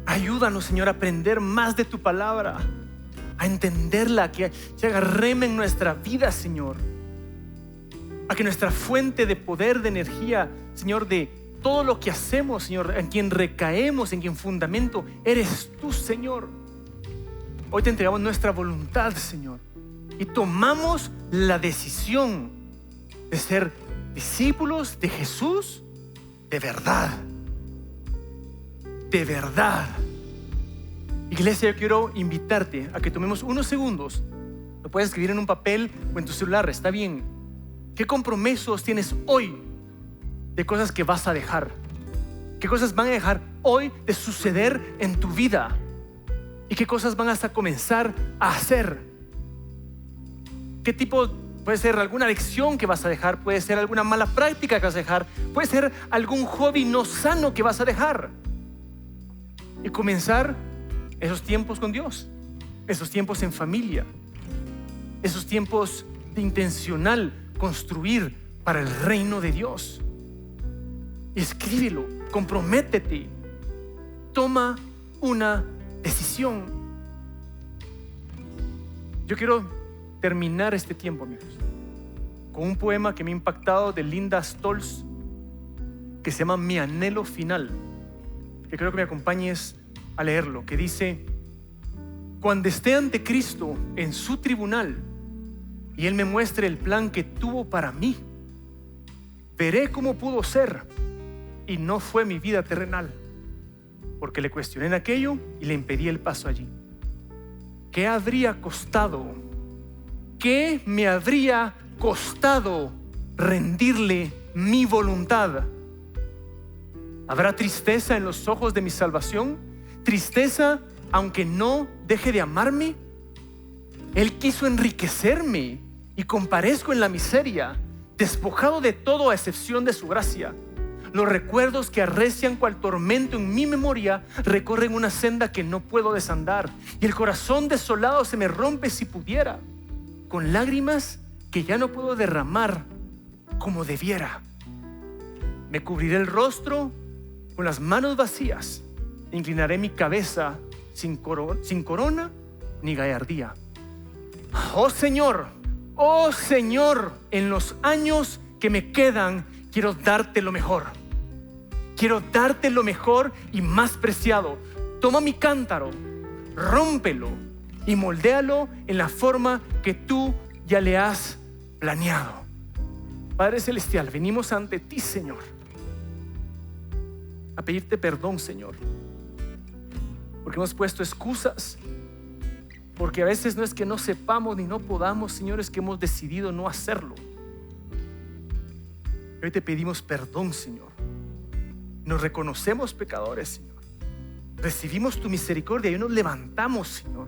Ayúdanos, Señor, a aprender más de tu palabra, a entenderla, que se haga rema en nuestra vida, Señor. A que nuestra fuente de poder, de energía, Señor, de todo lo que hacemos, Señor, en quien recaemos, en quien fundamento, eres tú, Señor. Hoy te entregamos nuestra voluntad, Señor, y tomamos la decisión de ser discípulos de Jesús de verdad. De verdad. Iglesia, yo quiero invitarte a que tomemos unos segundos. Lo puedes escribir en un papel o en tu celular, está bien. ¿Qué compromisos tienes hoy de cosas que vas a dejar? ¿Qué cosas van a dejar hoy de suceder en tu vida? ¿Y qué cosas van a comenzar a hacer? ¿Qué tipo? Puede ser alguna adicción que vas a dejar, puede ser alguna mala práctica que vas a dejar, puede ser algún hobby no sano que vas a dejar. Y comenzar esos tiempos con Dios, esos tiempos en familia, esos tiempos de intencional construir para el reino de Dios. Escríbelo, comprométete, toma una decisión. Yo quiero terminar este tiempo, amigos, con un poema que me ha impactado de Linda Stolz, que se llama Mi anhelo final, que creo que me acompañes a leerlo, que dice: cuando esté ante Cristo en su tribunal y Él me muestre el plan que tuvo para mí, veré cómo pudo ser y no fue mi vida terrenal, porque le cuestioné en aquello y le impedí el paso allí. ¿Qué habría costado? ¿Qué me habría costado rendirle mi voluntad? ¿Habrá tristeza en los ojos de mi salvación? ¿Tristeza aunque no deje de amarme? Él quiso enriquecerme y comparezco en la miseria, despojado de todo a excepción de su gracia. Los recuerdos que arrecian cual tormento en mi memoria recorren una senda que no puedo desandar, y el corazón desolado se me rompe si pudiera, con lágrimas que ya no puedo derramar como debiera. Me cubriré el rostro con las manos vacías, inclinaré mi cabeza sin corona ni gallardía. Oh Señor, en los años que me quedan quiero darte lo mejor. Quiero darte lo mejor y más preciado. Toma mi cántaro, rómpelo y moldéalo en la forma que tú ya le has planeado. Padre Celestial, venimos ante ti, Señor, a pedirte perdón, Señor, porque hemos puesto excusas, porque a veces no es que no sepamos ni no podamos, Señor, es que hemos decidido no hacerlo. Hoy te pedimos perdón, Señor. Nos reconocemos pecadores, Señor. Recibimos tu misericordia y hoy nos levantamos, Señor,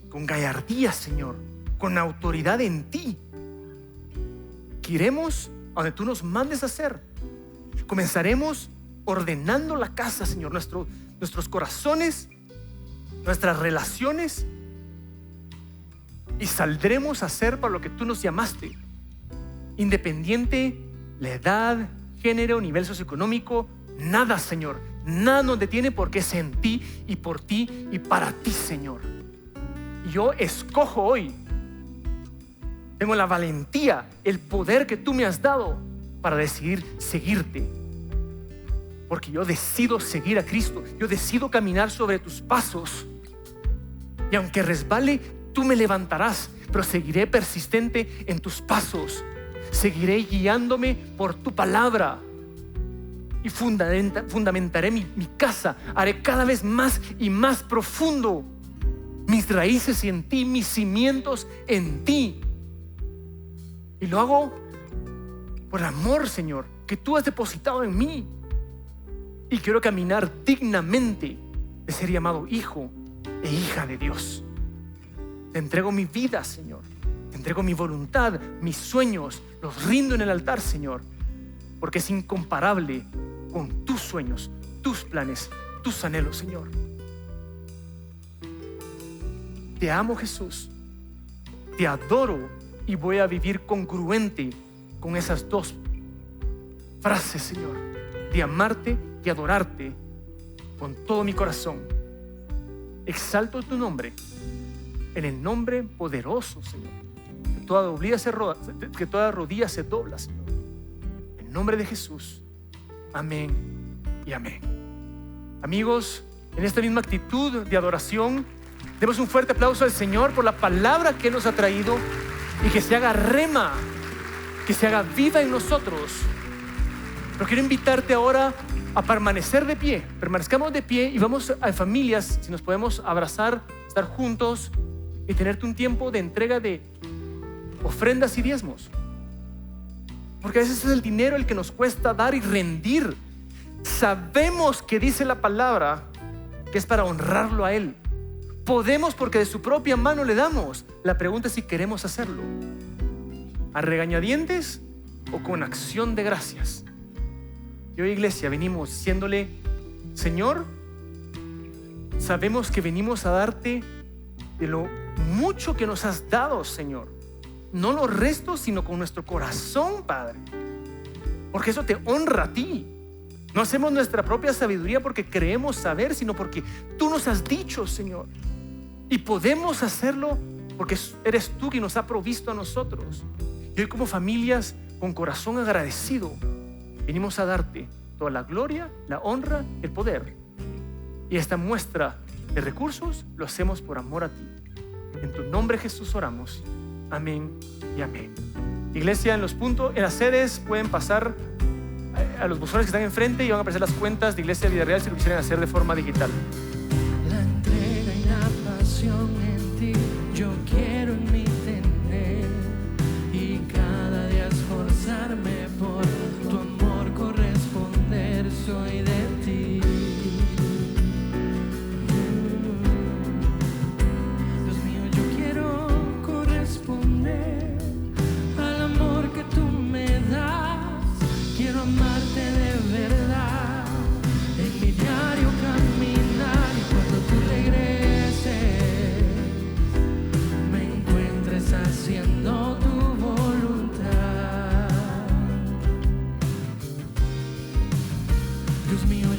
con gallardía, Señor, con autoridad en ti, que iremos a donde tú nos mandes a hacer. Comenzaremos ordenando la casa, Señor, nuestros corazones, nuestras relaciones, y saldremos a hacer para lo que tú nos llamaste, independiente la edad, género, nivel socioeconómico, nada, Señor, nada nos detiene, porque es en ti y por ti y para ti, Señor. Yo escojo hoy, tengo la valentía, el poder que tú me has dado para decidir seguirte, porque yo decido seguir a Cristo. Yo decido caminar sobre tus pasos, y aunque resbale, tú me levantarás. pero seguiré persistente en tus pasos. Seguiré guiándome por tu palabra y fundamentaré mi casa. Haré cada vez más y más profundo mis raíces en ti, mis cimientos en ti. Y lo hago por el amor, Señor, que tú has depositado en mí. Y quiero caminar dignamente de ser llamado hijo e hija de Dios. Te entrego mi vida, Señor. Te entrego mi voluntad, mis sueños. Los rindo en el altar, Señor, porque es incomparable con tus sueños, tus planes, tus anhelos, Señor. Te amo, Jesús. Te adoro y voy a vivir congruente con esas dos frases, Señor, de amarte y adorarte con todo mi corazón. Exalto tu nombre, en el nombre poderoso, Señor, que toda rodilla se dobla, Señor. En el nombre de Jesús. Amén y amén. Amigos, en esta misma actitud de adoración, demos un fuerte aplauso al Señor por la palabra que Él nos ha traído y que se haga rema, que se haga viva en nosotros. Pero quiero invitarte ahora a permanecer de pie. Permanezcamos de pie y vamos a familias, si nos podemos abrazar, estar juntos y tenerte un tiempo de entrega de ofrendas y diezmos. Porque a veces es el dinero el que nos cuesta dar y rendir. Sabemos que dice la palabra que es para honrarlo a Él. Podemos porque de su propia mano le damos. La pregunta es si queremos hacerlo a regañadientes o con acción de gracias. Y hoy, iglesia, venimos diciéndole: Señor, sabemos que venimos a darte de lo mucho que nos has dado, Señor. No lo resto, sino con nuestro corazón, Padre, porque eso te honra a ti. No hacemos nuestra propia sabiduría porque creemos saber, sino porque tú nos has dicho, Señor. Y podemos hacerlo porque eres tú quien nos ha provisto a nosotros. Y hoy, como familias con corazón agradecido, venimos a darte toda la gloria, la honra, el poder. Y esta muestra de recursos lo hacemos por amor a ti. En tu nombre, Jesús, oramos. Amén y amén. Iglesia, en las sedes pueden pasar a los buzones que están enfrente y van a aparecer las cuentas de Iglesia Vida Real si lo quisieran hacer de forma digital. La entrega y la pasión en ti, yo quiero en mí tener, y cada día esforzarme por tu amor corresponder, soy de ti. Dios mío, yo quiero corresponder al amor que tú me das. Quiero amarte de verdad, en mi diario caminar, y cuando tú regreses me encuentres haciendo tu voluntad. Dios mío,